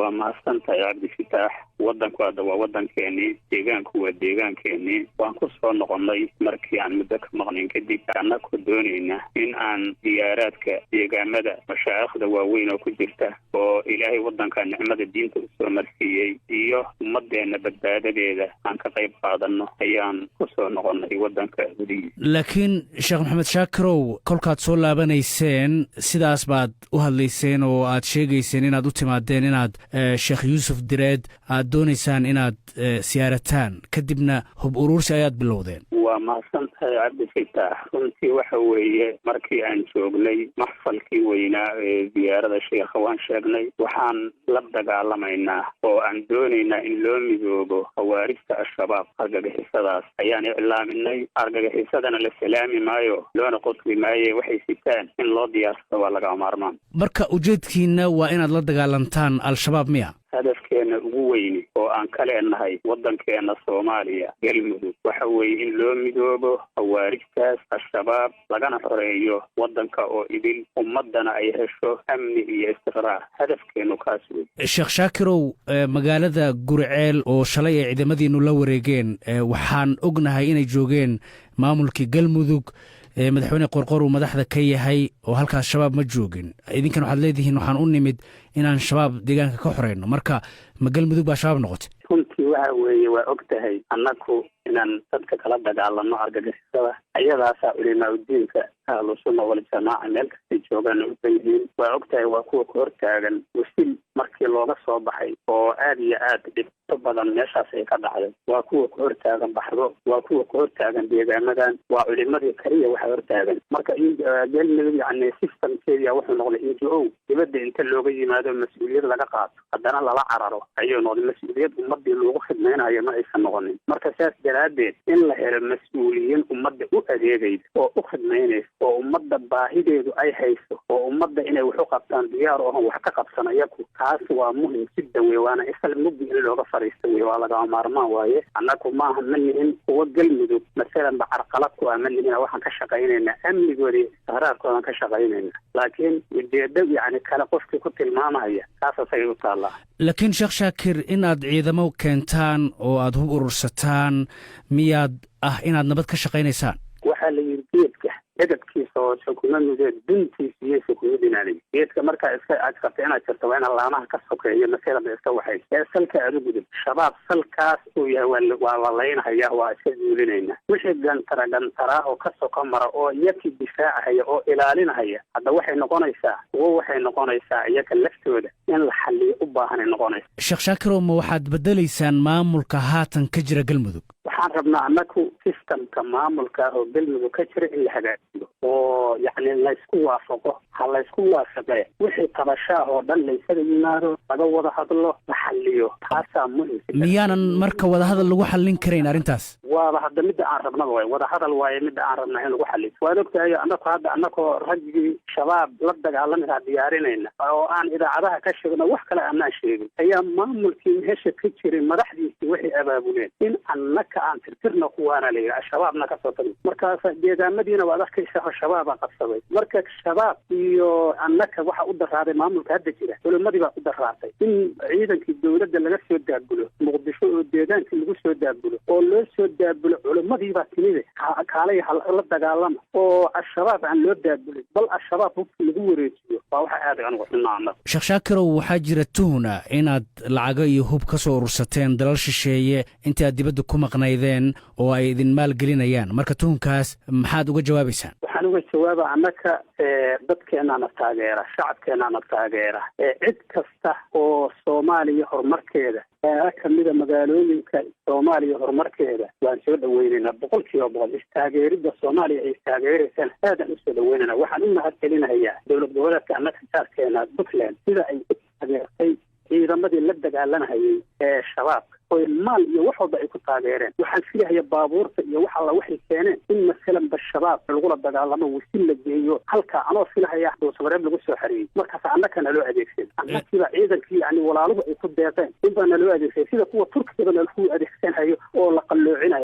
وما استنتهي عبد الفتاح ودنك هذا وودن كيني ديغان كوا ديغان كيني وان كسو نقناي markii aan muddo ka maqnayn kadib aan ku doonayna in aan diyaaraadka deegaamada mashaayixda waaweyn oo ku jirta oo ilaahay wadanka nicmada diinta u soo marsiiyay iyo ummadeena badbaadadeeda aan ka qayb qaadano ayaan ku soo noqonay wadanka gudihiisa. laakiin sheekh maxamed shaakirow kolkaad soo laabanayseen sidaas baad u hadlayseen oo aad sheegayseen inaad u timaadeen inaad sheekh yuusuf direed aad doonaysaan inaad siyaarataan kadibna hub uruursi ayaad bilowdeen. وما استنتهي عبد الفتاح كنت وحوية مركي عن شوقني محفلكي وينا زيارة الشيخ وان شاقني وحان لبدأ على مينا وان دونينا إن لومي ذوبو خوارست الشباب أرقى حسادات يعني إعلام إني أرقى حسادنا للسلامي مايو لون قطبي مايو وحي ستان إن لو دياسة ولا مارمان مركا ujeedkiina waa inaad la dagaalantaan al-shabaab miya hadafkeena ugu weyn oo aan kale nahay wadankeena Soomaaliya galmudug waxa weeye in loo midoobo xawaarijtaas al-shabaab lagana xoreeyo wadanka oo idil ummadana ay hesho amni iyo istiqraar hadafkeenu kaas weeye. sheekh shaakirow magaalada Gurceel oo shalay ay ciidamadiinu la wareegeen waxaan ognahay inay joogeen maamulkii galmudug madaxweyne qorqor uu madaxda ka yahay oo halkaas shabaab ma joogin idinkan waxaad leedihiin waxaan u nimid inaan shabaab deegaanka ka xoreyno marka ma galmudug baa shabaab noqotay runtii waxa weeye waa ogtahay annaku inaan dadka kala dagaalano argagixisada ayadaasaa culimaa diinka ahlu sunna wal jamaaca meel kastay joogaan u yihiin waa ogtahay waa kuwa ka hortaagan wasil markii looga soo baxay oo aad iyo aad dhibto badan meeshaas ay ka dhacday waa kuwa ka hortaagan baxdo waa kuwa ka hortaagan deegaamadan waa culimadii kaliya waxa hortaagan marka galmudug yacni systemkeedia wuxuu noqday NGO dibadda inta looga yimaado mas-uuliyad laga qaato haddana lala cararo ayuu noqday mas-uuliyad ummadii loogu khidmaynayo ma aysan noqonin marka saas daraadeed in la helo mas-uuliyiin ummadda u adeegaysa oo u khidmaynaysa oo ummadda baahideedu ay hayso oo ummadda inay wax u qabtaan diyaar oo wax ka qabsanayaku taas waa muhiim jiddan wey waana isal mugdi in looga fariisto wey waa laga maarmaan waaye annaku maaha ma nihin kuwa galmudug masalan ba carqalad ku ama nihin waxaan ka shaqaynaynaa amnigoodii qaraarkoodan ka shaqaynaynaa laakiin ujeeddo yacni kale qofkii ku tilmaamaya taasasay u taallaa. laakiin sheekh shaakir inaad ciidamo keentaan oo aad hub urursataan miyaad inaad nabad ka shaqaynaysaan waxaa la yidhi geedka edabkiisa oo xukuumadda duntiisa iyo xukuumadda geedka markaa iska adkata inaad jirto waa inaad laamaha ka sokeeyo masalada iska waxay salka aad u gudub shabaab salkaas uu yahay waa la leynhayaa waa iska duulinayna wixii gantara oo ka soko mara oo iyakii difaacahaya oo ilaalinahaya hadda waxay noqonaysaa iyaka laftooda in la xalliyo u baahanay noqonaysa. sheekh shaakirow ma waxaad bedelaysaan maamulka haatan ka jira galmudug waxaan rabnaa annaku systemka maamulka oo galmudug ka jira in la hagaajiyo oo yacni laysku waafaqo ha laysku waafaqee wixii tabashaa oo dhan laysaga yimaado laga wada hadlo la xalliyo taasaa muhiim. miyaanan marka wadahadal lagu xallin karayn arrintaas waaba hadda midda aan rabnaba waay wadahadal waaye midda aan rabnaa in lagu xalliyo waad ogtahay annakoo raggii shabaab la dagaalamayaa diyaarinayna oo aan idaacadaha ka sheegno wax kale aanaan sheegin ayaa maamulkii meesha ka jiray madaxdiisii waxay abaabuleen in annaka aan tirtirna kuwaana layidhi al-shabaabna ka soo tagin markaas deegaamadiina waad arkaysaa shabaaba qabsaday marka shabaab iyo annaka waxa u daraaday maamulka hadda jira culimadii baa u daraatay in ciidankii dowladda laga soo daabulo muqdisho oo deegaankii lagu soo daabulo oo loo soo daabulo culimadii baa timide kaalay la dagaalama oo al-shabaab aan loo daabulin bal al-shabaab hubkii lagu wareejiyo waa waxa aad aan waxnaa. sheekh shaakirow waxaa jira tuhna inaad lacago iyo hub ka soo urursateen dalal shisheeye intii aad dibadda ku maqnaydeen oo ay idin maalgelinayaan marka tuhunkaas maxaad uga jawaabaysaan? waxaan uga jawaaba annaka dadkeenana taageera shacabkeenana taageera cid kasta oo Soomaaliya horumarkeeda kamida magaalooyinka Soomaaliya horumarkeeda waan soo dhaweynaynaa 100% taageerida Soomaaliya ay taageeraysan aadan u soo dhaweynana waxaan u mahadcelinayaa dowlad goboleedka annaka saarkeena Puntland sida ay u taageertay ciidamadii la dagaalanayay shabaab oo maal iyo wax walba ay ku taageereen waxaan filayaa baabuurta iyo wax alla waxay keeneen in masalan bashabaab lagu dagaalamo wasil la geeyo halka anoo filayaa soomareeb lagu soo xariyo markaas annaka loo adeegsan annaka ciidankii yani walaaluhu ay ku deeqeen in baa loo adeegsan sida kuwa Turkiga lagu adeegsan hayo oo la qalloocinayo